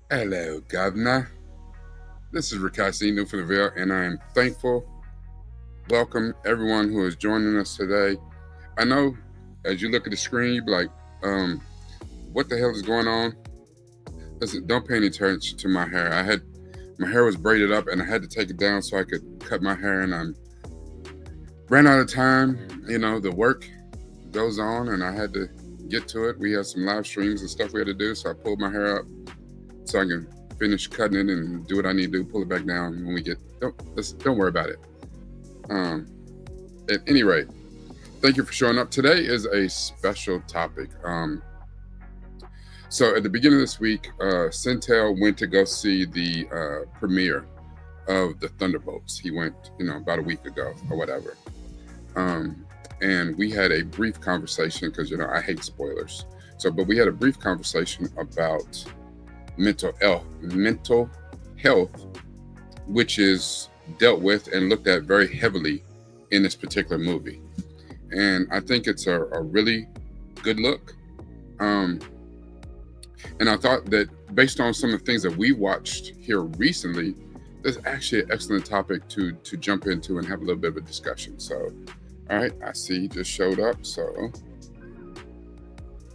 Hello, Governor. This is Rikasi NupeFromDaVille, and I am thankful. Welcome everyone who is joining us today. I know as you look at the screen, you be like, what the hell is going on? Listen, don't pay any attention to my hair. My hair was braided up, and I had to take it down so I could cut my hair, and I ran out of time. The work goes on, and I had to get to it. We had some live streams and stuff we had to do, so I pulled my hair up so I can finish cutting it and do what I need to do, pull it back down when we get. Don't worry about it. At any rate, thank you for showing up. Today is a special topic. So at the beginning of this week, Centel went to go see the premiere of the Thunderbolts. He went, about a week ago or whatever. And we had a brief conversation because, I hate spoilers. But we had a brief conversation about mental health, which is dealt with and looked at very heavily in this particular movie. And I think it's a really good look. And I thought that based on some of the things that we watched here recently, there's actually an excellent topic to jump into and have a little bit of a discussion. So, all right, I see you just showed up. So,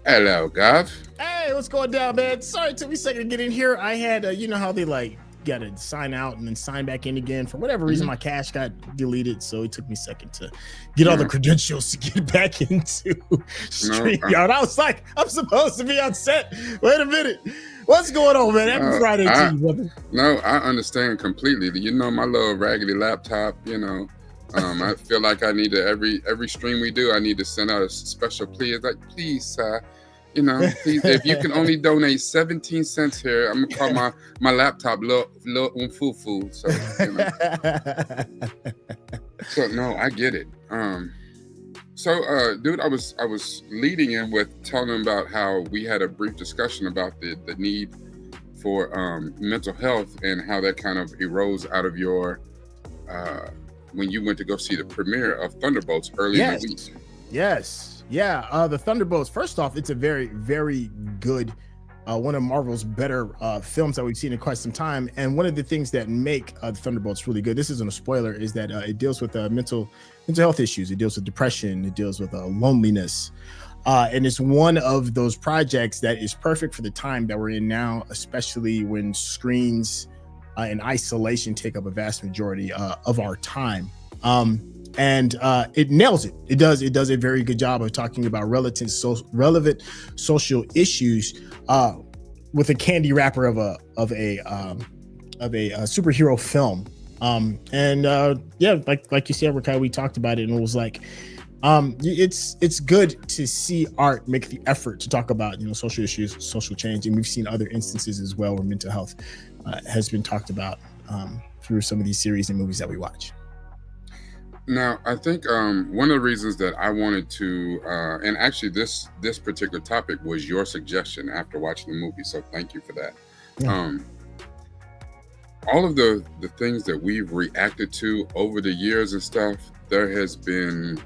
hello, Gov. Hey, what's going down, man? Sorry, it took me a second to get in here. I had, you know how they got to sign out and then sign back in again. For whatever reason, my cache got deleted, so it took me a second to get all the credentials to get back into StreamYard. I was like, I'm supposed to be on set. Wait a minute. What's going on, man? Happy Friday to you, brother. No, I understand completely. My little raggedy laptop, I feel like I need to, every stream we do, I need to send out a special plea. It's like, please, sir, please, if you can only donate 17 cents here, I'm gonna call my laptop little umfufu. So no, I get it. Dude, I was leading in with telling them about how we had a brief discussion about the need for mental health and how that kind of arose out of your when you went to go see the premiere of Thunderbolts early in the week. Yes. Yeah. The Thunderbolts, first off, it's a very, very good, one of Marvel's better films that we've seen in quite some time. And one of the things that make the Thunderbolts really good, this isn't a spoiler, is that it deals with mental health issues. It deals with depression. It deals with loneliness. And it's one of those projects that is perfect for the time that we're in now, especially when screens and isolation take up a vast majority of our time. And it nails it. It does a very good job of talking about relevant social issues with a candy wrapper of a superhero film. Like you said, Rikai, we talked about it, and it was like, it's good to see art make the effort to talk about social issues, social change, and we've seen other instances as well where mental health has been talked about through some of these series and movies that we watch. Now, I think one of the reasons that I wanted to, and actually this particular topic was your suggestion after watching the movie, so thank you for that. Yeah. All of the things that we've reacted to over the years and stuff, there has been,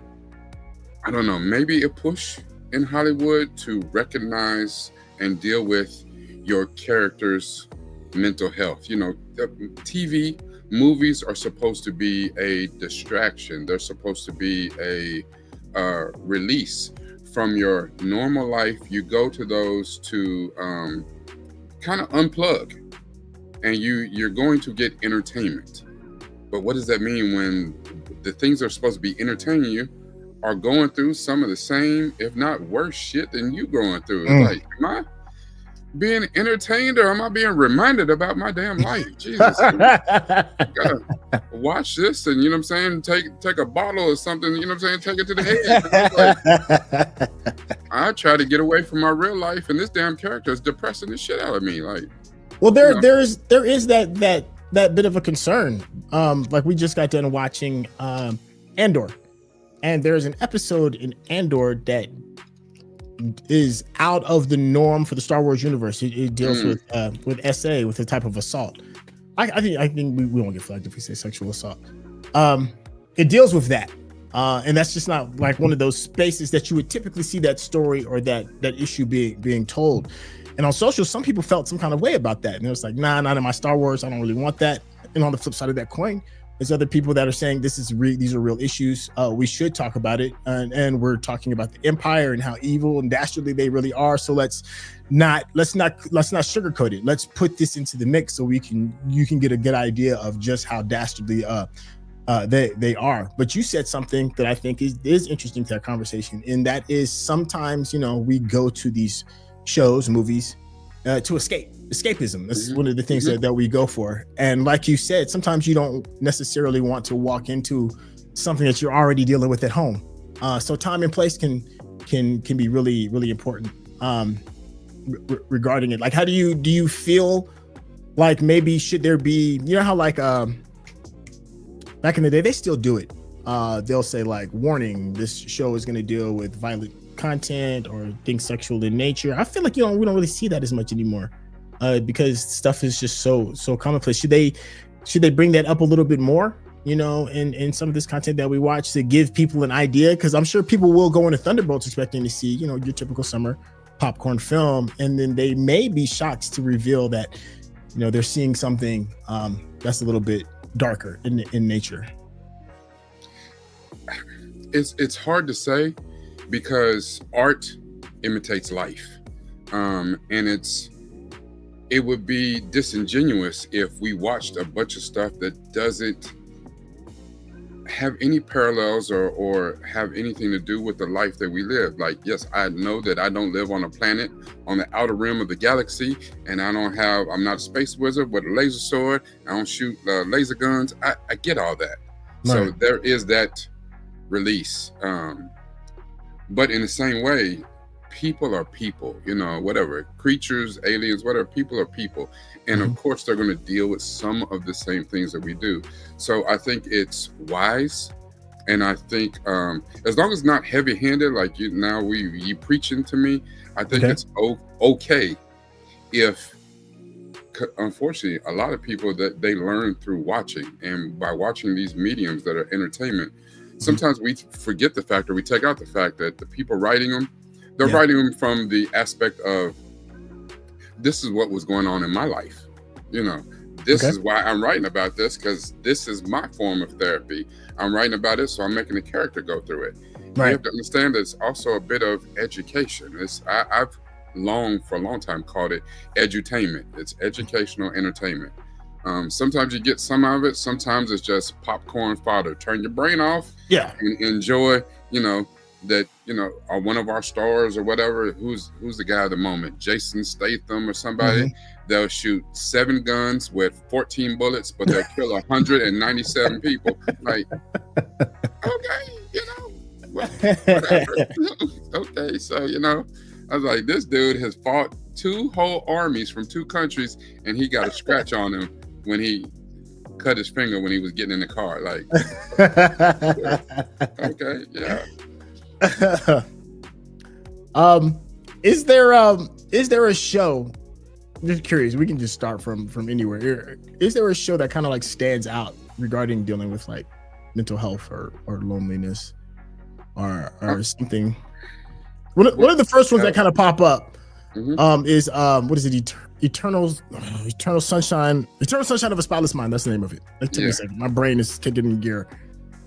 I don't know, maybe a push in Hollywood to recognize and deal with your character's mental health. TV movies are supposed to be a distraction. They're supposed to be a release from your normal life. You go to those to kind of unplug, and you're going to get entertainment. But what does that mean when the things that are supposed to be entertaining you are going through some of the same, if not worse shit than you going through? Like, am I being entertained or am I being reminded about my damn life? Jesus, gotta watch this and take a bottle or something, take it to the head. I try to get away from my real life, and this damn character is depressing the shit out of me. Like, well, there is that bit of a concern. Like, we just got done watching Andor, and there's an episode in Andor that is out of the norm for the Star Wars universe. It deals with SA, with a type of assault. I think we won't get flagged if we say sexual assault. It deals with that, and that's just not like one of those spaces that you would typically see that story or that issue being told. And on social, some people felt some kind of way about that. And it was like, nah, not in my Star Wars. I don't really want that. And on the flip side of that coin, there's other people that are saying these are real issues. We should talk about it. And we're talking about the Empire and how evil and dastardly they really are. So let's not sugarcoat it. Let's put this into the mix so you can get a good idea of just how dastardly they are. But you said something that I think is interesting to that conversation, and that is sometimes we go to these shows, movies, to escapism. That's one of the things that we go for. And like you said, sometimes you don't necessarily want to walk into something that you're already dealing with at home. So time and place can be really, really important regarding it. Like, how do you feel like maybe should there be, how like back in the day, they still do it. They'll say like, warning, this show is going to deal with violent content or things sexual in nature. I feel like we don't really see that as much anymore because stuff is just so commonplace. Should they bring that up a little bit more, in some of this content that we watch to give people an idea? Because I'm sure people will go into Thunderbolts expecting to see, your typical summer popcorn film, and then they may be shocked to reveal that, they're seeing something that's a little bit darker in nature. It's hard to say because art imitates life, and it would be disingenuous if we watched a bunch of stuff that doesn't have any parallels or have anything to do with the life that we live. Like, yes, I know that I don't live on a planet on the outer rim of the galaxy, and I'm not a space wizard with a laser sword. I don't shoot laser guns. I get all that. Right. So there is that release. But in the same way, people are people, whatever, creatures, aliens, whatever, people are people. And of course, they're going to deal with some of the same things that we do. So I think it's wise. And I think as long as it's not heavy handed, like you preaching to me, I think it's okay if, unfortunately, a lot of people that they learn through watching, and by watching these mediums that are entertainment, sometimes we forget the fact, or we take out the fact that the people writing them, they're writing them from the aspect of, this is what was going on in my life. This is why I'm writing about this, because this is my form of therapy. I'm writing about it, so I'm making the character go through it. Right. You have to understand that it's also a bit of education. I've for a long time called it edutainment. It's educational entertainment. Sometimes you get some of it. Sometimes it's just popcorn fodder. Turn your brain off and enjoy, that, one of our stars or whatever, who's the guy at the moment, Jason Statham or somebody, they'll shoot 7 guns with 14 bullets, but they'll kill 197 people. Like, okay, whatever. Okay, so, I was like, this dude has fought 2 whole armies from 2 countries, and he got a scratch on him when he cut his finger when he was getting in the car. Like, okay, yeah. Is there a show, just curious, we can just start from anywhere, is there a show that kind of like stands out regarding dealing with like mental health or loneliness or something? One of the first ones that kind of pop up is what is it, Eternal Sunshine of a Spotless Mind. That's the name of it. It took me a second. My brain is kicking in gear.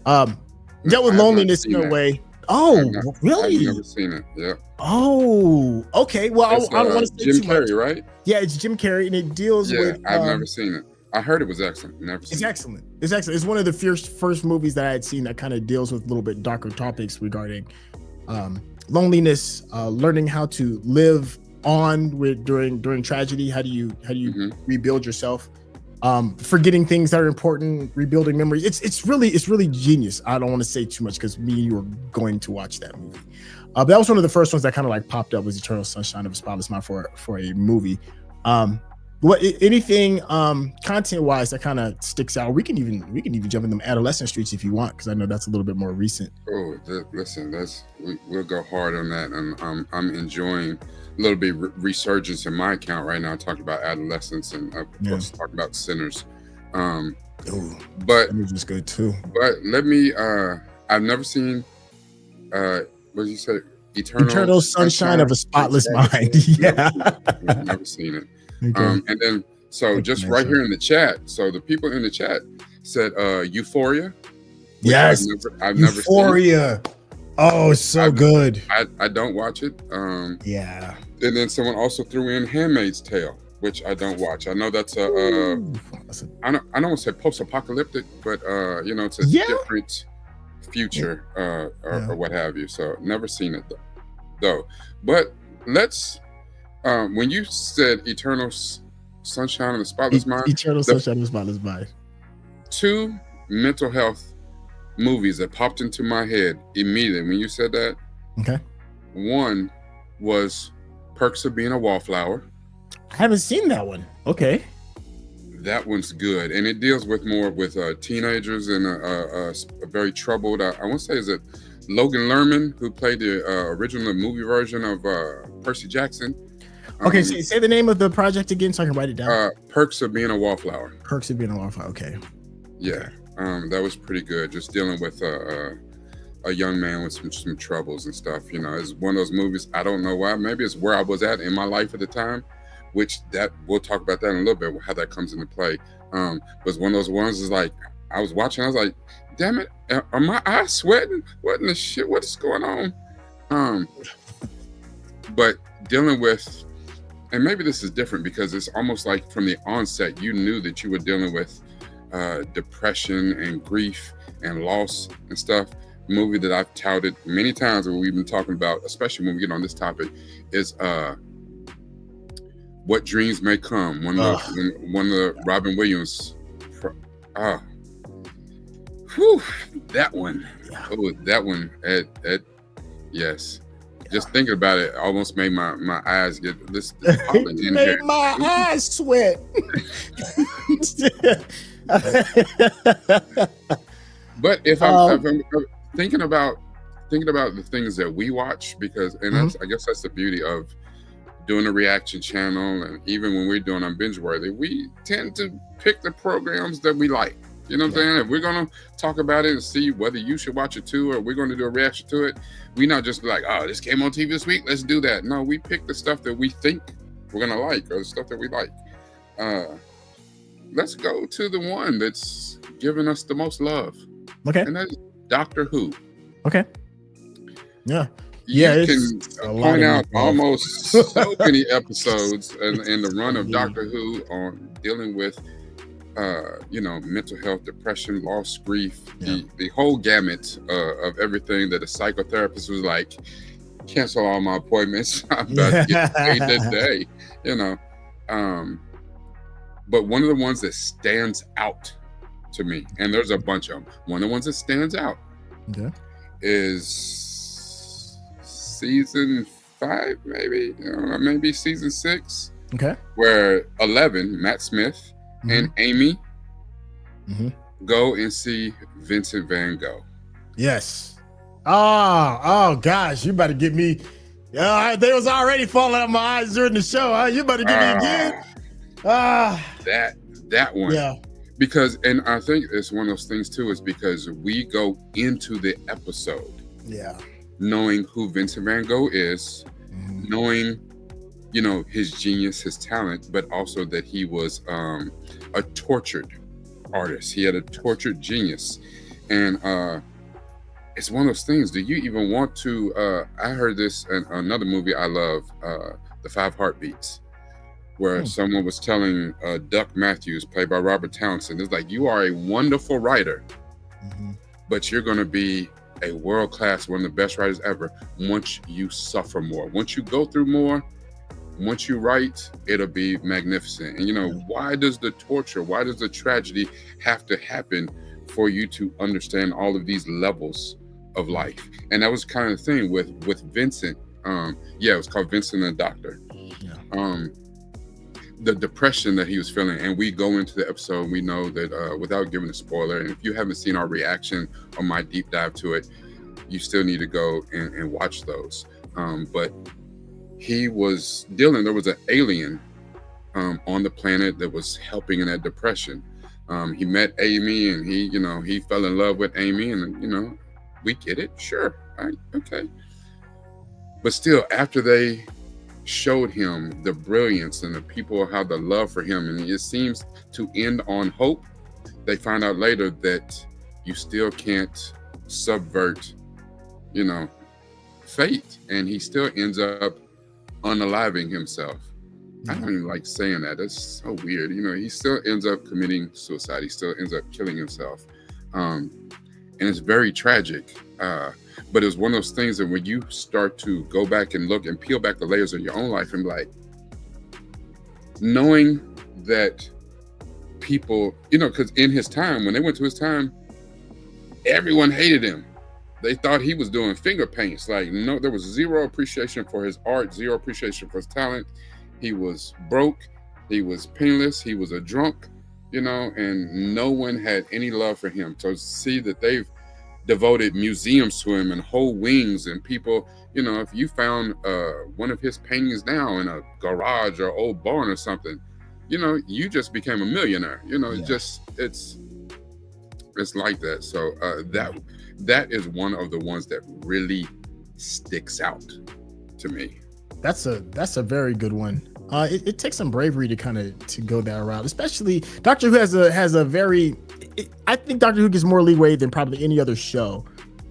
Dealt with loneliness in a way. Oh, really? I've never seen it. Yeah. Oh, okay. Well, I don't want to say Jim too Carrey, much. Right? Yeah, it's Jim Carrey, and it deals with. I've never seen it. I heard it was excellent. Never seen it. Excellent. It's excellent. It's one of the first movies that I had seen that kind of deals with a little bit darker topics regarding loneliness, learning how to live on during tragedy. How do you rebuild yourself? Forgetting things that are important, rebuilding memories. It's really genius. I don't want to say too much because me and you were going to watch that movie. But that was one of the first ones that kind of like popped up, was Eternal Sunshine of a Spotless Mind for a movie. Anything content wise that kind of sticks out? We can even jump in them adolescent streets if you want, because I know that's a little bit more recent. Oh, listen, we'll go hard on that, and I'm enjoying a little bit resurgence in my account right now, talking about adolescence and of course talking about Sinners. But Sinners is good too. But let me. I've never seen. What did you say? Eternal Sunshine of a Spotless Mind. Yeah. I've never seen it. Okay. And then, so just right here in the chat, so the people in the chat said Euphoria. Yes. I've never seen Euphoria. Oh, it's so good. I don't watch it. Yeah. And then someone also threw in Handmaid's Tale, which I don't watch. I know that's I don't want to say post-apocalyptic, but it's a different future or what have you. So never seen it though. But let's when you said Eternal Sunshine of the Spotless Mind, Eternal Sunshine of the Spotless Mind, 2 mental health movies that popped into my head immediately when you said that. Okay. One was Perks of Being a Wallflower. I haven't seen that one. Okay. That one's good, and it deals with more with teenagers and a very troubled. I want to say, is it Logan Lerman, who played the original movie version of Percy Jackson? Okay, so say the name of the project again so I can write it down. Perks of Being a Wallflower. Perks of Being a Wallflower. Okay. Yeah, that was pretty good. Just dealing with a young man with some troubles and stuff. It's one of those movies. I don't know why. Maybe it's where I was at in my life at the time. Which that we'll talk about that in a little bit, how that comes into play. Was one of those ones is like I was watching, I was like, damn it, are my eyes sweating? What in the shit? What is going on? But dealing with, and maybe this is different because it's almost like from the onset, you knew that you were dealing with depression and grief and loss and stuff. Movie that I've touted many times where we've been talking about, especially when we get on this topic, is What Dreams May Come, one of the Robin Williams. That one. Oh, that one. Yes. Just thinking about it almost made my eyes get this pollen in made here. My eyes sweat. But if I'm thinking about the things that we watch, because that's, I guess that's the beauty of doing a reaction channel, and even when we're doing on Binge Worthy, we tend to pick the programs that we like. You know what I'm saying? If we're gonna talk about it and see whether you should watch it too, or we're gonna do a reaction to it, we not just be like, oh, this came on TV this week, let's do that. No, we pick the stuff that we think we're gonna like, or the stuff that we like. Let's go to the one that's giving us the most love. Okay. And that's Doctor Who. Okay. Yeah. You can point out almost so many episodes in the run of Doctor Who on dealing with, mental health, depression, loss, grief, the whole gamut of everything that a psychotherapist was like, cancel all my appointments. I'm about to get paid today, But one of the ones that stands out to me, and there's a bunch of them, one of the ones that stands out is season 5, maybe season 6. Okay. Where 11, Matt Smith and Amy go and see Vincent Van Gogh. Yes. Oh gosh, you better get me. They was already falling out my eyes during the show. You better get me again. That one. Yeah. Because, and I think it's one of those things too, is because we go into the episode. Yeah. Knowing who Vincent Van Gogh is, knowing, his genius, his talent, but also that he was a tortured artist. He had a tortured genius. And it's one of those things, do you even want to, I heard this in another movie I love, The 5 Heartbeats, where someone was telling Duck Matthews, played by Robert Townsend, it's like, you are a wonderful writer, but you're going to be a world-class, one of the best writers ever, once you suffer more. Once you go through more, once you write, it'll be magnificent. And why does the torture, why does the tragedy have to happen for you to understand all of these levels of life? And that was kind of the thing with Vincent. It was called Vincent and the Doctor. The depression that he was feeling, and we go into the episode, we know that without giving a spoiler, and if you haven't seen our reaction or my deep dive to it, you still need to go and watch those. But he was dealing, there was an alien on the planet that was helping in that depression. He met Amy, and he fell in love with Amy, and we get it, sure, right, okay. But still, after they showed him the brilliance and the people, how the love for him, and it seems to end on hope, they find out later that you still can't subvert, you know, fate, and he still ends up unaliving himself. I don't even like saying that. That's so weird. You know, he still ends up committing suicide. He still ends up killing himself. And it's very tragic. But it's one of those things that when you start to go back and look and peel back the layers of your own life and like knowing that people, you know, because in his time, when they went to his time, everyone hated him. They thought he was doing finger paints. Like, no, there was zero appreciation for his art, zero appreciation for his talent. He was broke. He was penniless. He was a drunk, you know, and no one had any love for him. So see that they've devoted museums to him and whole wings, and people, you know, if you found one of his paintings now in a garage or old barn or something, you know, you just became a millionaire. You know, it's like that. So that is one of the ones that really sticks out to me. That's a very good one. It takes some bravery to kind of to go that route, especially Doctor Who has a very. I think Doctor Who gets more leeway than probably any other show.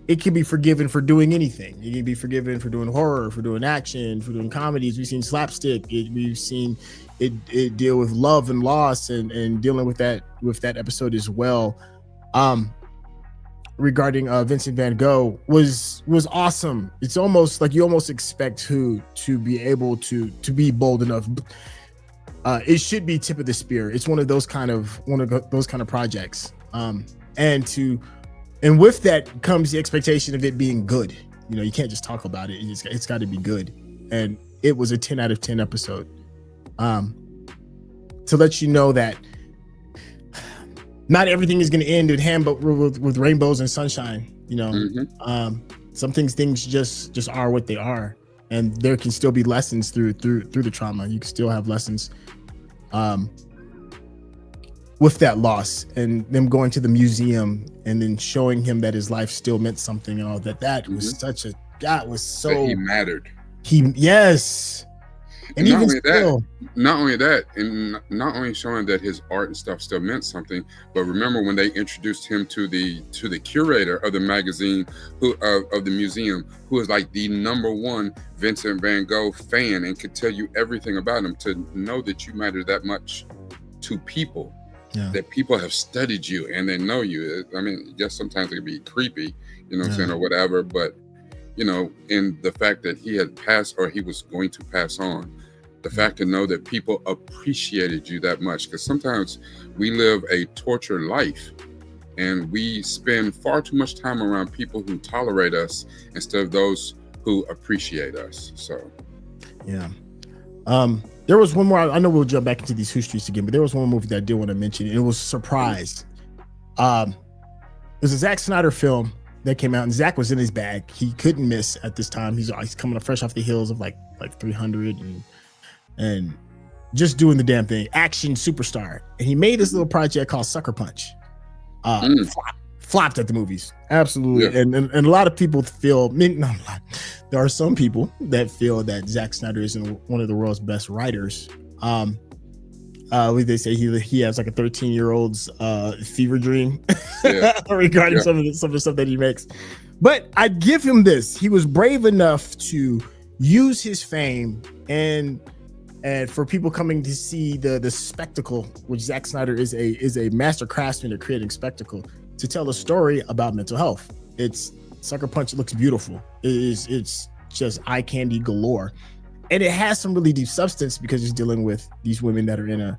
It can be forgiven for doing anything. It can be forgiven for doing horror, for doing action, for doing comedies. We've seen slapstick. We've seen it deal with love and loss and dealing with that episode as well. Regarding Vincent van Gogh was awesome. It's almost like you almost expect Who to be able to be bold enough. It should be tip of the spear. It's one of those kind of projects. And with that comes the expectation of it being good. You know, you can't just talk about it. It's got to be good. And it was a 10 out of 10 episode. To let you know that not everything is going to end with rainbows and sunshine. You know, some things just are what they are, and there can still be lessons through the trauma. You can still have lessons with that loss, and them going to the museum and then showing him that his life still meant something and all that. That was that he mattered. Yes. And not even only that, and not only showing that his art and stuff still meant something, but remember when they introduced him to the curator of the magazine, of the museum, who was like the #1 Vincent van Gogh fan and could tell you everything about him. To know that you matter that much to people, that people have studied you and they know you. I mean, yes, sometimes it can be creepy, you know what I'm saying, or whatever, but you know, in the fact that he had passed or he was going to pass on, the fact to know that people appreciated you that much, because sometimes we live a tortured life and we spend far too much time around people who tolerate us instead of those who appreciate us. So there was one more. I know we'll jump back into these Who streets again, but there was one movie that I did want to mention, and it was Surprise. It was a Zack Snyder film that came out, and Zach was in his bag. He couldn't miss at this time. He's coming up fresh off the heels of like 300 and just doing the damn thing. Action superstar. And he made this little project called Sucker Punch. Flopped at the movies. Absolutely. Yeah. And a lot of people feel, not a lot. There are some people that feel that Zack Snyder isn't one of the world's best writers. They say he has like a 13-year-old's fever dream regarding some of the stuff that he makes. But I'd give him this. He was brave enough to use his fame and for people coming to see the spectacle, which Zack Snyder is a master craftsman at creating spectacle, to tell a story about mental health. It's Sucker Punch. It looks beautiful. It's just eye candy galore. And it has some really deep substance because it's dealing with these women that are in an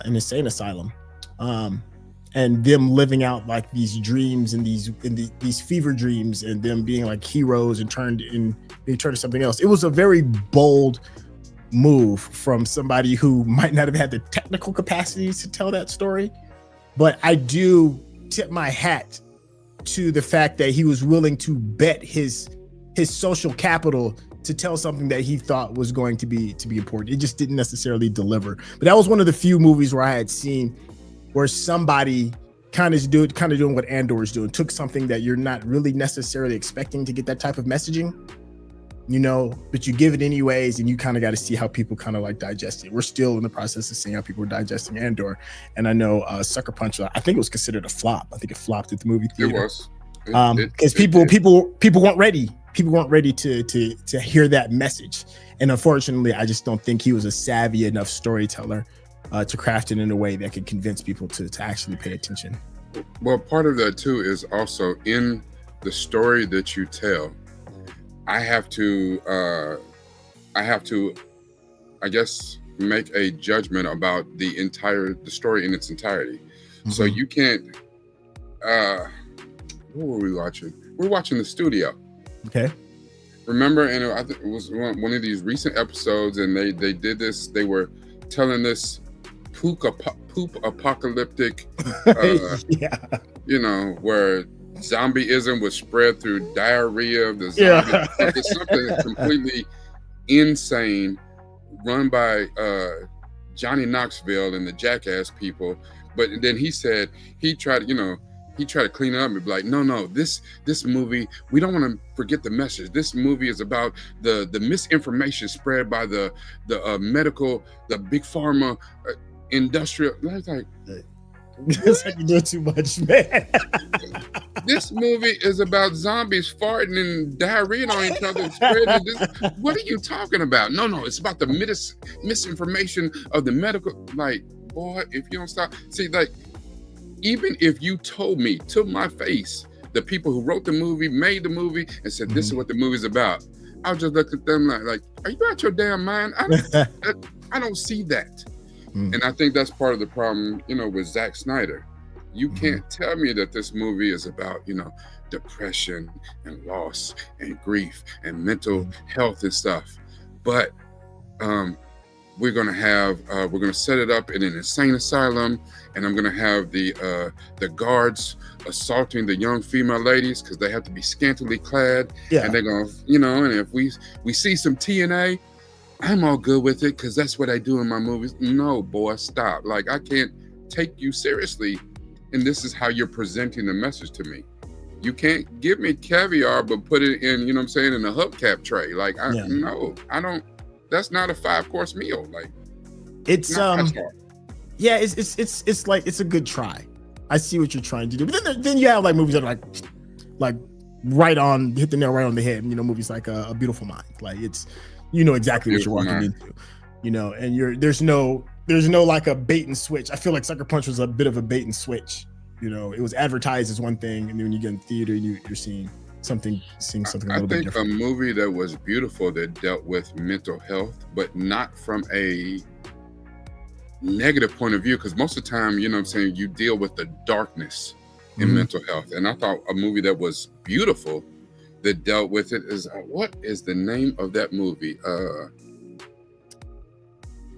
insane asylum, and them living out like these dreams and these fever dreams, and them being like heroes and being turned to something else. It was a very bold move from somebody who might not have had the technical capacities to tell that story, but I do tip my hat to the fact that he was willing to bet his social capital to tell something that he thought was going to be important. It just didn't necessarily deliver. But that was one of the few movies where I had seen where somebody kind of doing what Andor is doing, took something that you're not really necessarily expecting to get that type of messaging, but you give it anyways, and you kind of got to see how people kind of like digest it. We're still in the process of seeing how people are digesting Andor, and I know Sucker Punch, I think it was considered a flop. I think it flopped at the movie theater. It was, because people weren't ready. People weren't ready to hear that message, and unfortunately, I just don't think he was a savvy enough storyteller to craft it in a way that could convince people to actually pay attention. Well, part of that too is also in the story that you tell. I have to, I guess, make a judgment about the story in its entirety. Mm-hmm. So you can't. What were we watching? We're watching The Studio. Okay. Remember, and I think it was one of these recent episodes, and they did this. They were telling this poop apocalyptic, where zombieism was spread through diarrhea of the zombie. It's something that's completely insane, run by Johnny Knoxville and the Jackass people. But then he said he tried to clean it up and be like, no, this movie, we don't want to forget the message. This movie is about the misinformation spread by the medical, the big pharma, industrial. Like, it's like you're doing too much, man. This movie is about zombies farting and diarrhea on each other. Spreading this. What are you talking about? No, it's about the misinformation of the medical. Like, boy, if you don't stop. See, like, even if you told me to my face, the people who wrote the movie, made the movie, and said, this is what the movie's about, I'll just look at them like, are you out your damn mind? I don't see that. And I think that's part of the problem, with Zack Snyder. You can't tell me that this movie is about, depression and loss and grief and mental health and stuff. But we're going to set it up in an insane asylum, and I'm going to have the guards assaulting the young female ladies because they have to be scantily clad. Yeah. And they're going to, and if we see some TNA, I'm all good with it because that's what I do in my movies. No, boy, stop. Like, I can't take you seriously, and this is how you're presenting the message to me. You can't give me caviar, but put it in, in a hubcap tray. Like, no, I don't. That's not a 5-course meal. Like, it's it's like, it's a good try. I see what you're trying to do, but then you have like movies that are like right on, hit the nail right on the head. Movies like A Beautiful Mind. Like, it's, exactly what you're walking into, and there's no like a bait and switch. I feel like Sucker Punch was a bit of a bait and switch. It was advertised as one thing, and then when you get in the theater, you're seeing something a little bit different. I think a movie that was beautiful that dealt with mental health, but not from a negative point of view, because most of the time, you deal with the darkness in mental health. And I thought a movie that was beautiful that dealt with it is, what is the name of that movie?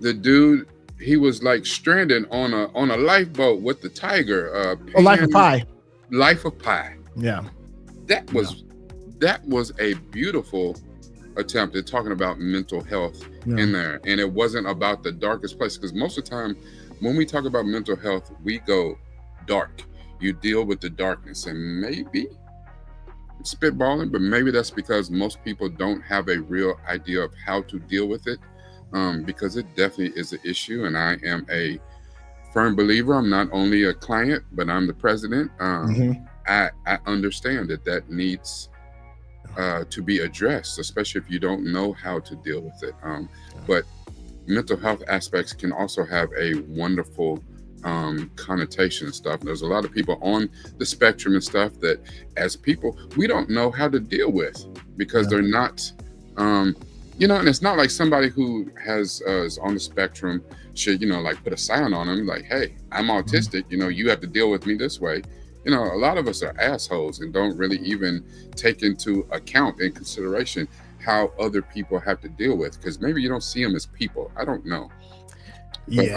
The dude, he was like stranded on a lifeboat with the tiger. Life of Pi. Life of Pi. Yeah. That was a beautiful attempt at talking about mental health in there. And it wasn't about the darkest place, because most of the time when we talk about mental health, we go dark. You deal with the darkness, and maybe spitballing, but maybe that's because most people don't have a real idea of how to deal with it, because it definitely is an issue. And I am a firm believer. I'm not only a client, but I'm the president. I understand that needs to be addressed, especially if you don't know how to deal with it. But mental health aspects can also have a wonderful connotation and stuff. There's a lot of people on the spectrum and stuff that, as people, we don't know how to deal with, because they're not, and it's not like somebody who is on the spectrum should, like put a sign on them like, hey, I'm autistic, you have to deal with me this way. A lot of us are assholes and don't really even take into account and consideration how other people have to deal with, because maybe you don't see them as people. I don't know. But,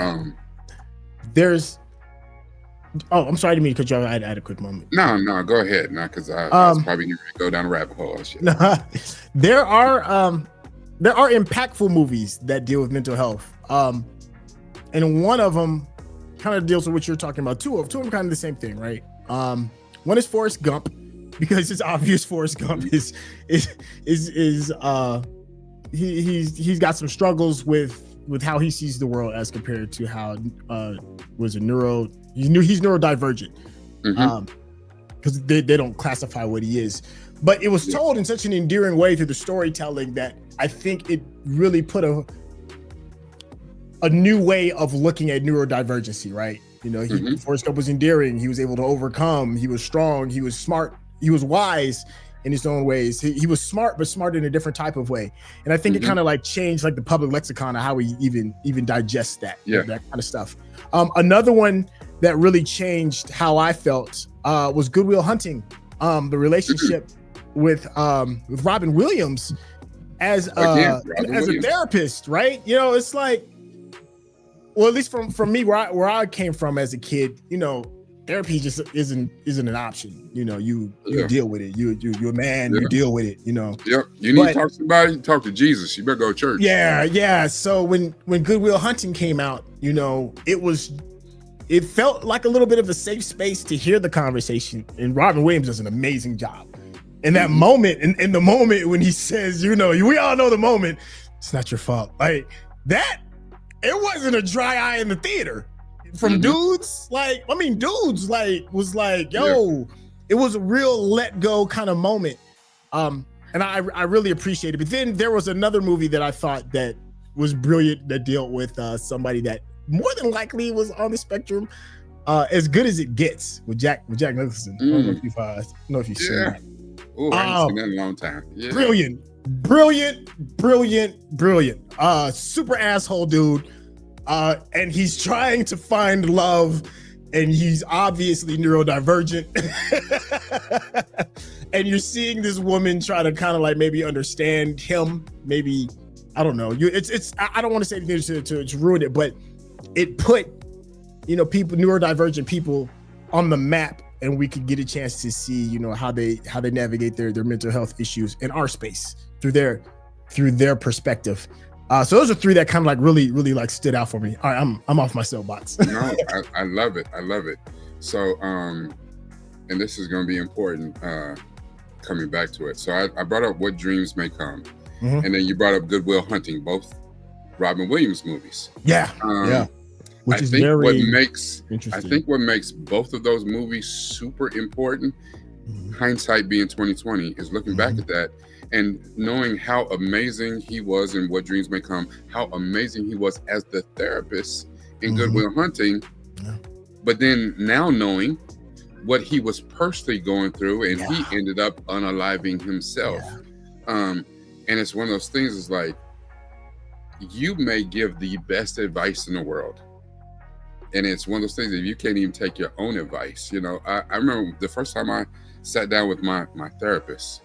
I'm sorry to me to cut you off. I had a quick moment. No, go ahead. No, because I was probably going to go down a rabbit hole. Shit. There are impactful movies that deal with mental health. And one of them kind of deals with what you're talking about. Two of them kind of the same thing, right? One is Forrest Gump, because it's obvious Forrest Gump he's got some struggles with how he sees the world as compared to how he's neurodivergent. Because they don't classify what he is. But it was told in such an endearing way through the storytelling that I think it really put a new way of looking at neurodivergency, right? You know, Forrest Gump was endearing. He was able to overcome. He was strong. He was smart. He was wise in his own ways. He was smart, but smart in a different type of way. And I think it kind of like changed like the public lexicon of how we even digest that kind of stuff. Another one that really changed how I felt was Good Will Hunting. The relationship with Robin Williams as a therapist, right? You know, it's like, well, at least from me where I came from as a kid, you know, therapy just isn't an option. You know, you deal with it. You're a man. You deal with it. You know. Yep. You need to talk to somebody. Talk to Jesus. You better go to church. Yeah. So when Good Will Hunting came out, you know, it felt like a little bit of a safe space to hear the conversation. And Robin Williams does an amazing job. In that moment, in the moment when he says, you know, we all know the moment. It's not your fault. Like that. It wasn't a dry eye in the theater. From dudes, dudes was like, yo, it was a real let go kind of moment. And I really appreciate it. But then there was another movie that I thought that was brilliant that dealt with somebody that more than likely was on the spectrum. As Good as It Gets with Jack Nicholson. I don't know if you've seen that. Oh, I haven't seen that in a long time. Yeah. Brilliant. Super asshole dude. And he's trying to find love, and he's obviously neurodivergent. And you're seeing this woman try to kind of like maybe understand him. Maybe, I don't know. I don't want to say anything to ruin it, but it put, you know, neurodivergent people on the map, and we could get a chance to see, you know, how they navigate their mental health issues in our space through their perspective. So those are three that kind of like really like stood out for me. All right, I'm off my soapbox. No, I love it. So and this is going to be important coming back to it. So I brought up What Dreams May Come, and then you brought up Good Will Hunting, both Robin Williams movies. Which is I think what makes both of those movies super important, hindsight being 2020, is looking back at that and knowing how amazing he was in What Dreams May Come, how amazing he was as the therapist in Good Will Hunting, but then now knowing what he was personally going through, and he ended up unaliving himself. And it's one of those things, is like, you may give the best advice in the world, and it's one of those things that you can't even take your own advice. You know, I remember the first time I sat down with my therapist,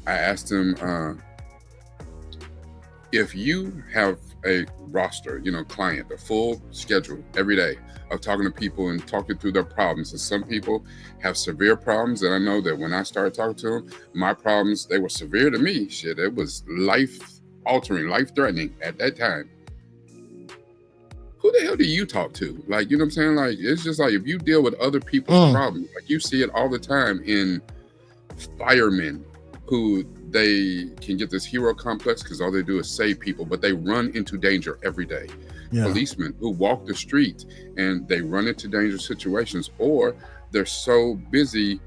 I asked him, if you have a roster, you know, client, a full schedule every day of talking to people and talking through their problems. And some people have severe problems. And I know that when I started talking to them, my problems, they were severe to me. Shit, it was life-altering, life-threatening at that time. Who the hell do you talk to? Like, you know what I'm saying? Like, it's just like, if you deal with other people's problems, like you see it all the time in firemen who they can get this hero complex because all they do is save people, but they run into danger every day. Policemen who walk the street and they run into dangerous situations, or they're so busy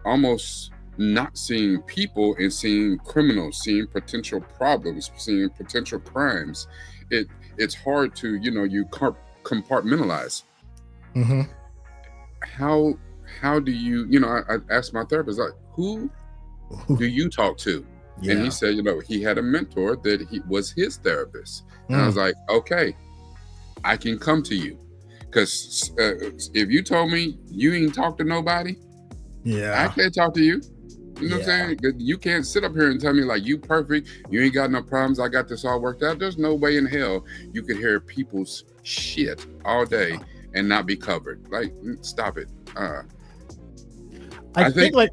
almost not seeing people and seeing criminals, seeing potential problems, seeing potential crimes. It's hard to, you know, you compartmentalize. How do you, you know, I asked my therapist, like, who do you talk to? And he said, you know, he had a mentor that he was his therapist. And I was like, okay, I can come to you. Because if you told me you ain't talk to nobody, I can't talk to you. You know what I'm saying? You can't sit up here and tell me like you perfect, you ain't got no problems, I got this all worked out. There's no way in hell you could hear people's shit all day and not be covered. Like, stop it. I think like,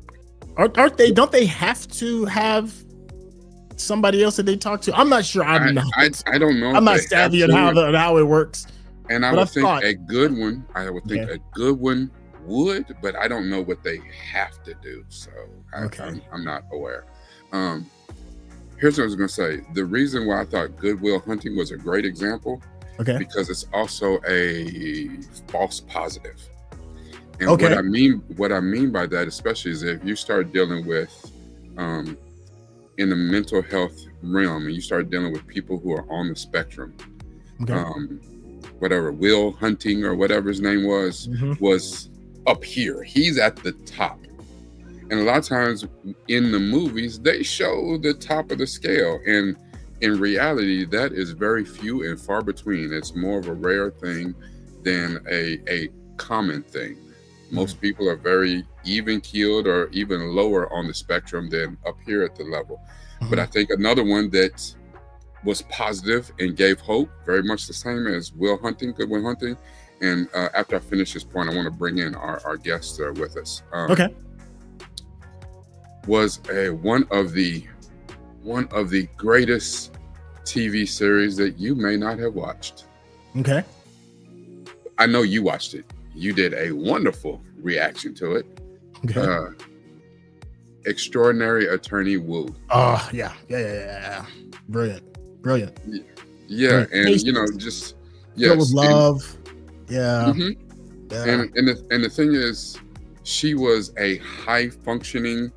don't they have to have somebody else that they talk to? I'm not sure. I don't know. I'm not savvy on how it works. And I would think a good one would, but I don't know what they have to do. So Okay. I'm not aware. Here's what I was going to say. The reason why I thought Good Will Hunting was a great example, Okay. because it's also a false positive. And Okay. what I mean by that, especially, is if you start dealing with, in the mental health realm, and you start dealing with people who are on the spectrum, Okay. whatever Will Hunting or whatever his name was up here. He's at the top. And a lot of times in the movies, they show the top of the scale. And in reality, that is very few and far between. It's more of a rare thing than a common thing. Most people are very even keeled or even lower on the spectrum than up here at the level. But I think another one that was positive and gave hope, very much the same as Will Hunting, Good Will Hunting. And after I finish this point, I want to bring in our guest with us. Okay. Was one of the greatest TV series that you may not have watched. Okay. I know you watched it. You did a wonderful reaction to it. Okay. Extraordinary Attorney Woo. Oh, yeah. Brilliant. Yeah, Brilliant. and you know, just yes, filled with love. Yeah. Yeah. And the thing is, she was a high functioning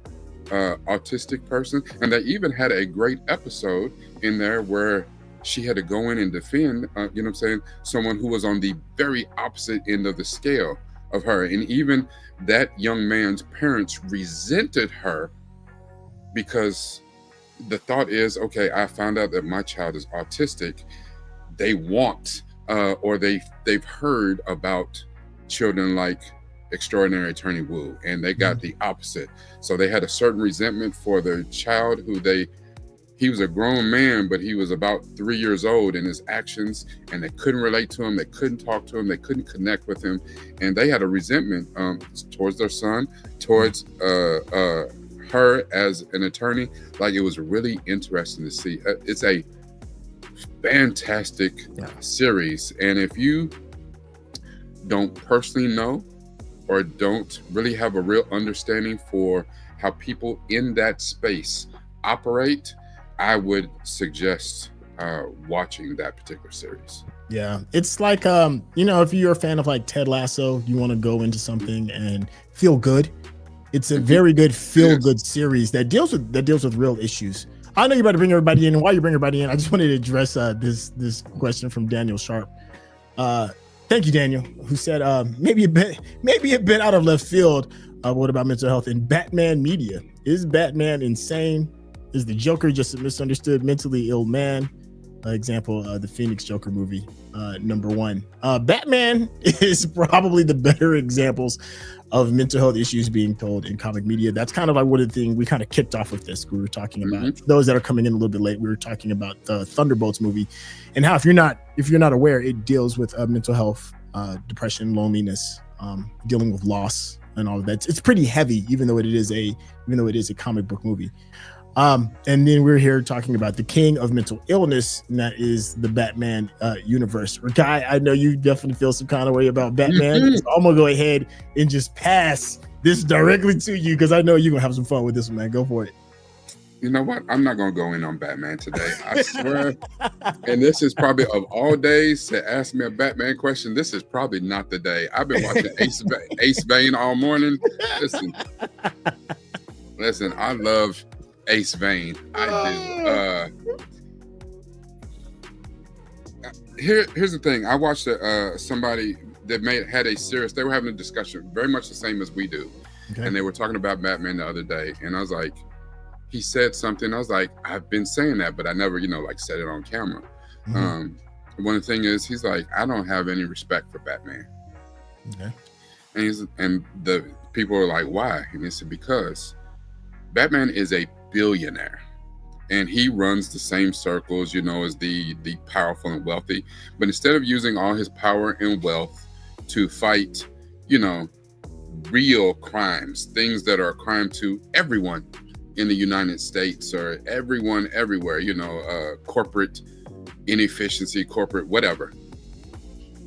autistic person, and they even had a great episode in there where she had to go in and defend, you know what I'm saying, someone who was on the very opposite end of the scale of her. And even that young man's parents resented her because the thought is, okay, I found out that my child is autistic. They want, or they've heard about children like Extraordinary Attorney Woo, and they got the opposite. So they had a certain resentment for their child he was a grown man, but he was about 3 years old in his actions, and they couldn't relate to him. They couldn't talk to him. They couldn't connect with him. And they had a resentment towards their son, towards her as an attorney. Like, it was really interesting to see. It's a fantastic series. And if you don't personally know or don't really have a real understanding for how people in that space operate, I would suggest watching that particular series. Yeah, it's like if you're a fan of like Ted Lasso, you want to go into something and feel good. It's a very good feel-good series that deals with real issues. I know you're about to bring everybody in, and while you bring everybody in, I just wanted to address this question from Daniel Sharp. Thank you, Daniel, who said maybe a bit out of left field. What about mental health in Batman media? Is Batman insane? Is the Joker just a misunderstood mentally ill man? Example, the Phoenix Joker movie, number one. Batman is probably the better examples of mental health issues being told in comic media. That's kind of like one of the things we kind of kicked off with this. We were talking about, those that are coming in a little bit late, we were talking about the Thunderbolts movie and how if you're not aware, it deals with mental health, depression, loneliness, dealing with loss and all of that. It's pretty heavy, even though it is a comic book movie. And then we're here talking about the king of mental illness, and that is the Batman universe. Guy, I know you definitely feel some kind of way about Batman. So I'm gonna go ahead and just pass this directly to you because I know you're gonna have some fun with this one, man. Go for it. You know what? I'm not gonna go in on Batman today. I swear. And this is probably, of all days to ask me a Batman question, this is probably not the day. I've been watching Ace Vane all morning. Listen, I love Ace Vane. I do. Here's the thing. I watched somebody that had a series. They were having a discussion, very much the same as we do, and they were talking about Batman the other day. And I was like, he said something. I was like, I've been saying that, but I never, said it on camera. One thing is, he's like, I don't have any respect for Batman. And the people are like, why? And he said, because Batman is a billionaire and he runs the same circles, as the powerful and wealthy. But instead of using all his power and wealth to fight, real crimes, things that are a crime to everyone in the United States or everyone everywhere, corporate inefficiency, corporate whatever.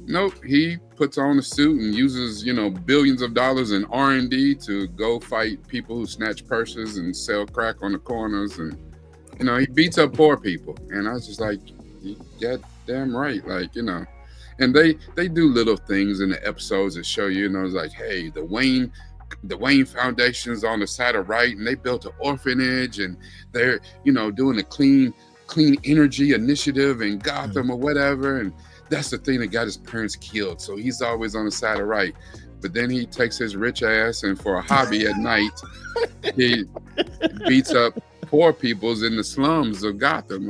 Nope. He puts on a suit and uses, billions of dollars in R&D to go fight people who snatch purses and sell crack on the corners, and he beats up poor people. And I was just like, you got damn right, And they do little things in the episodes that show you, it's like, hey, the Wayne Foundation's on the side of right, and they built an orphanage, and they're doing a clean energy initiative in Gotham or whatever, and that's the thing that got his parents killed. So he's always on the side of right. But then he takes his rich ass, and for a hobby at night, he beats up poor peoples in the slums of Gotham.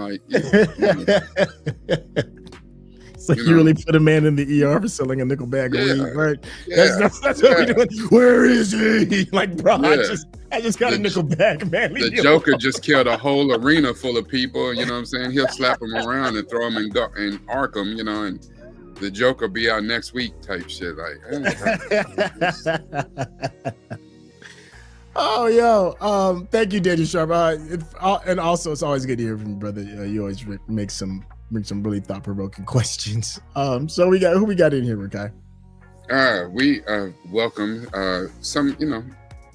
So you really put a man in the ER for selling a nickel bag of weed, right? Yeah, that's what we're doing. Where is he? Like, bro, I just got a nickel bag, man. The Joker just killed a whole arena full of people. You know what I'm saying? He'll slap them around and throw them in Arkham, and the Joker be out next week type shit. Oh, yo, thank you, Daniel Sharp. And also, it's always good to hear from you, brother. You always bring some really thought-provoking questions. So who we got in here, Rakai? We welcome some,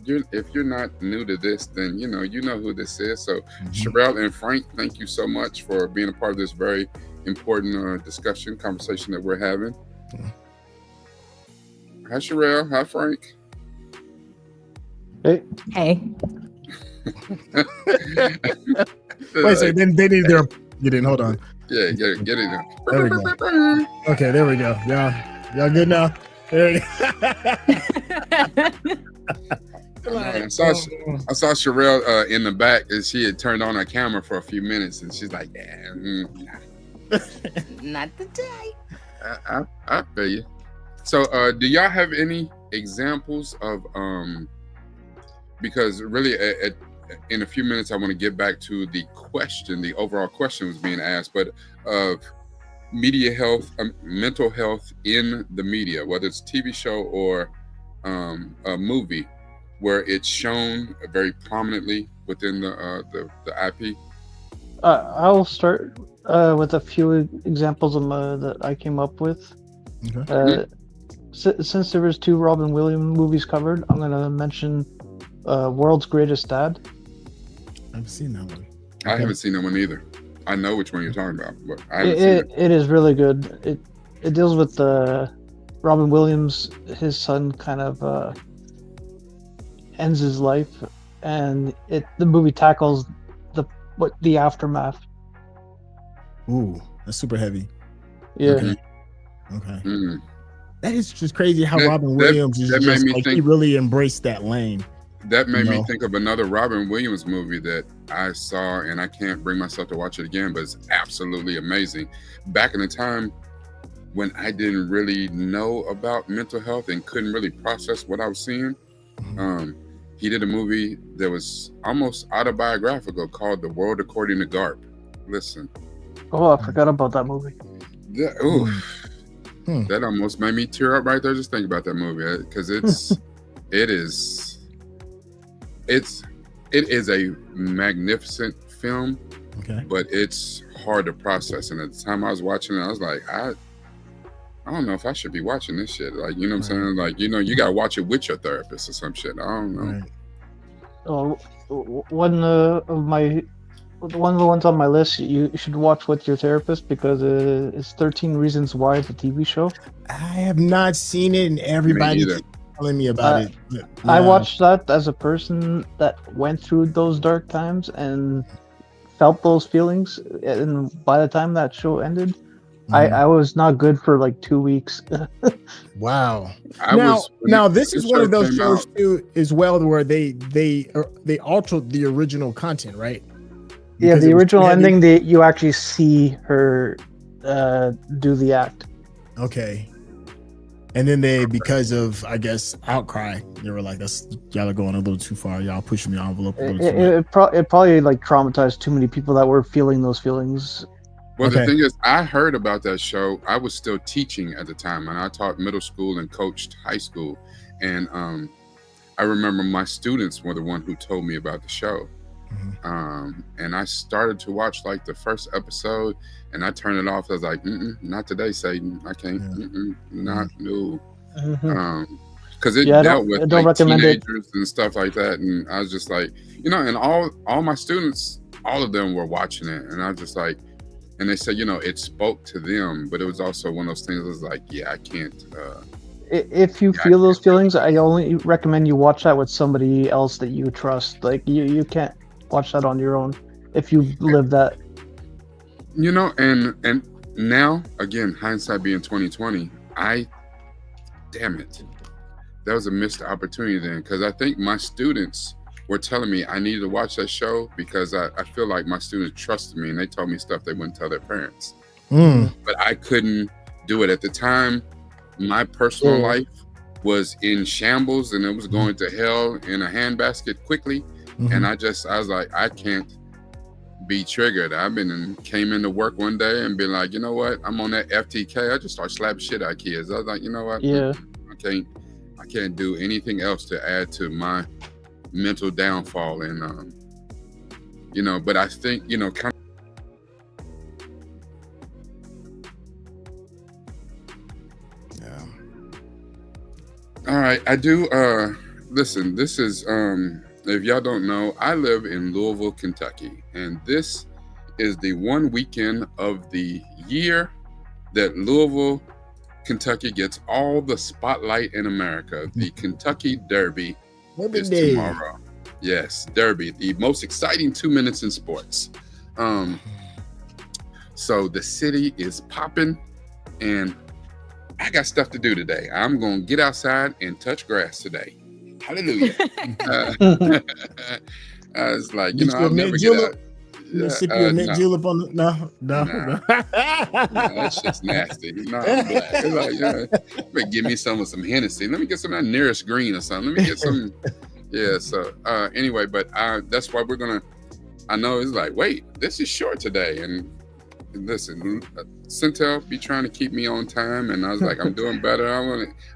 if you're not new to this, then you know who this is. So Sherelle and Frank, thank you so much for being a part of this very important conversation that we're having. Hi Sherelle, hi Frank. Hey. Wait, so then they need their get in. Hold on. Yeah, get it. There we go. Okay, there we go. Y'all good now? There we go. I saw Sherelle in the back, and she had turned on her camera for a few minutes, and she's like, not today. I feel you. So, do y'all have any examples of because really in a few minutes I want to get back to the overall question was being asked, but of media health, mental health in the media, whether it's TV show or a movie, where it's shown very prominently within the IP. I'll start with a few examples that I came up with. Okay. Since there was 2 Robin Williams movies covered, I'm going to mention World's Greatest Dad. I've seen that one. I haven't seen that one either. I know which one you're talking about, but I haven't seen it. It is really good. It deals with Robin Williams. His son kind of ends his life, and the movie tackles the aftermath. Ooh, that's super heavy. Yeah. Okay. Mm. That is just crazy how Robin Williams is just like he really embraced that lane. That made me think of another Robin Williams movie that I saw, and I can't bring myself to watch it again, but it's absolutely amazing. Back in the time when I didn't really know about mental health and couldn't really process what I was seeing, he did a movie that was almost autobiographical called The World According to Garp. Listen. Oh, I forgot about that movie. That almost made me tear up right there just thinking about that movie, because it is a magnificent film, but it's hard to process. And at the time I was watching it, I was like, I don't know if I should be watching this shit. Like, you know what I'm saying? Like, you got to watch it with your therapist or some shit. I don't know. One of the ones on my list you should watch with your therapist, because it's 13 Reasons Why, the TV show. I have not seen it, and everybody keeps telling me about it. Yeah. I watched that as a person that went through those dark times and felt those feelings, and by the time that show ended, I was not good for like 2 weeks. Wow. Now this is one of those shows too, as well, where they altered the original content, right? Because the original ending, you actually see her do the act. Okay. And then because of, I guess, outcry, they were like, y'all are going a little too far. Y'all pushing the envelope a little too much. It probably like traumatized too many people that were feeling those feelings. Well, the thing is, I heard about that show. I was still teaching at the time, and I taught middle school and coached high school. And I remember my students were the one who told me about the show. And I started to watch like the first episode, and I turned it off. I was like, not today, Satan. I can't. Not no. Because it dealt with like teenagers and stuff like that, and I was just like, and all my students, all of them were watching it, and I was just like, and they said, it spoke to them, but it was also one of those things that was like, yeah, I can't. If you feel those feelings, I only recommend you watch that with somebody else that you trust. Like you can't watch that on your own if you live that. And now again, hindsight being 2020, damn it, that was a missed opportunity then, because I think my students were telling me I needed to watch that show because I feel like my students trusted me and they told me stuff they wouldn't tell their parents. But I couldn't do it at the time. My personal life was in shambles and it was going to hell in a handbasket quickly. And I was like, I can't be triggered. Came into work one day and been like, you know what? I'm on that FTK. I just started slapping shit out of kids. I was like, you know what? Yeah. I can't do anything else to add to my mental downfall. And, but I think, kind of. Yeah. All right. I do. Listen, this is, if y'all don't know, I live in Louisville, Kentucky, and this is the one weekend of the year that Louisville, Kentucky gets all the spotlight in America. The Kentucky Derby is tomorrow. Yes, Derby, the most exciting 2 minutes in sports. So the city is popping, and I got stuff to do today. I'm going to get outside and touch grass today. Hallelujah. I was like, I'll never get out. Sip your mint julep on the no. That shit's nasty. I'm black. It's like, but give me some Hennessy. Let me get some of that nearest green or something. Let me get some. Yeah. So anyway, but that's why we're gonna. I know it's like, wait, this is short today, and listen, Centel be trying to keep me on time, and I was like, I'm doing better. I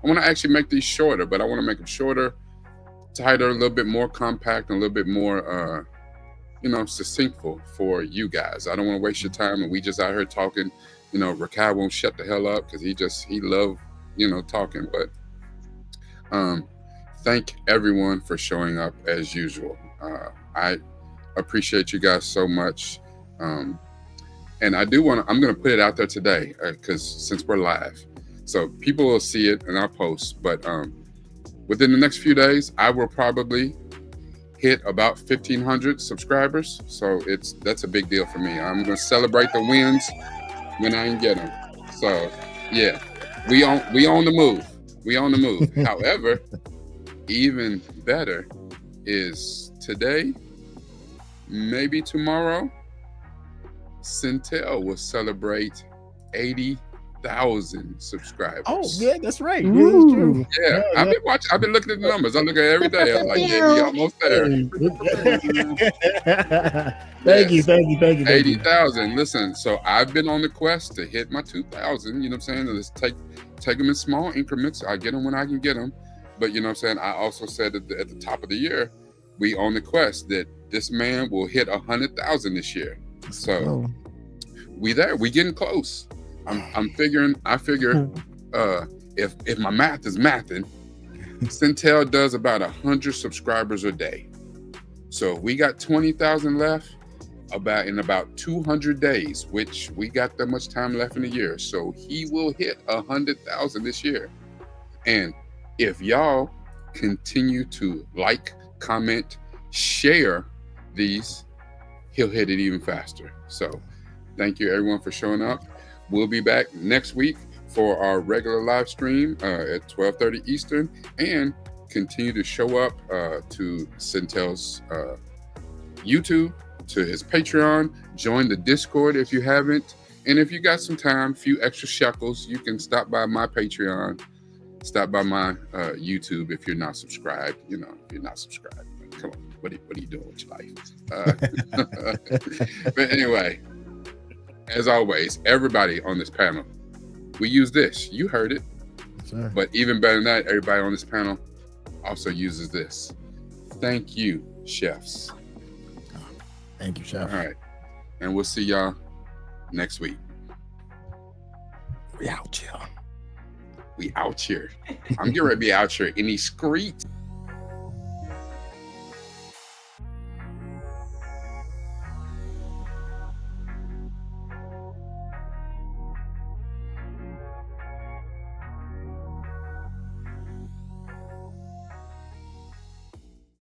want to actually make these shorter, but I want to make them shorter, tighter, a little bit more compact, and a little bit more, succinctful for you guys. I don't want to waste your time, and we just out here talking. Rakai won't shut the hell up because he love, talking. But thank everyone for showing up as usual. I appreciate you guys so much. And I'm going to put it out there today because since we're live, so people will see it and I'll post. But within the next few days, I will probably hit about 1,500 subscribers. So that's a big deal for me. I'm going to celebrate the wins when I can get them. So yeah, we on the move. We on the move. However, even better is today, maybe tomorrow, Centel will celebrate 80,000 subscribers. Oh yeah, that's right. Yeah, that's true. Yeah, I've been looking at the numbers. I look at it every day. I'm like, yeah, we almost there. Thank you. 80,000. Listen, so I've been on the quest to hit my 2,000. You know what I'm saying? Let's take them in small increments. I get them when I can get them. But you know what I'm saying? I also said at the top of the year, we on the quest that this man will hit 100,000 this year. So we there. We getting close. I figure if my math is mathing, Centel does about 100 subscribers a day. So we got 20,000 left in about 200 days, which we got that much time left in the year. So he will hit 100,000 this year. And if y'all continue to like, comment, share these, he'll hit it even faster. So thank you everyone for showing up. We'll be back next week for our regular live stream at 12:30 Eastern, and continue to show up to Centel's YouTube, to his Patreon. Join the Discord if you haven't. And if you got some time, a few extra shekels, you can stop by my Patreon, stop by my YouTube if you're not subscribed. If you're not subscribed, come on, what are you doing with your life? But anyway, as always, everybody on this panel, we use this. You heard it. Sure. But even better than that, everybody on this panel also uses this. Thank you, chefs. Thank you, Chef. All right. And we'll see y'all next week. We out here. We out here. I'm getting ready to be out here in these streets.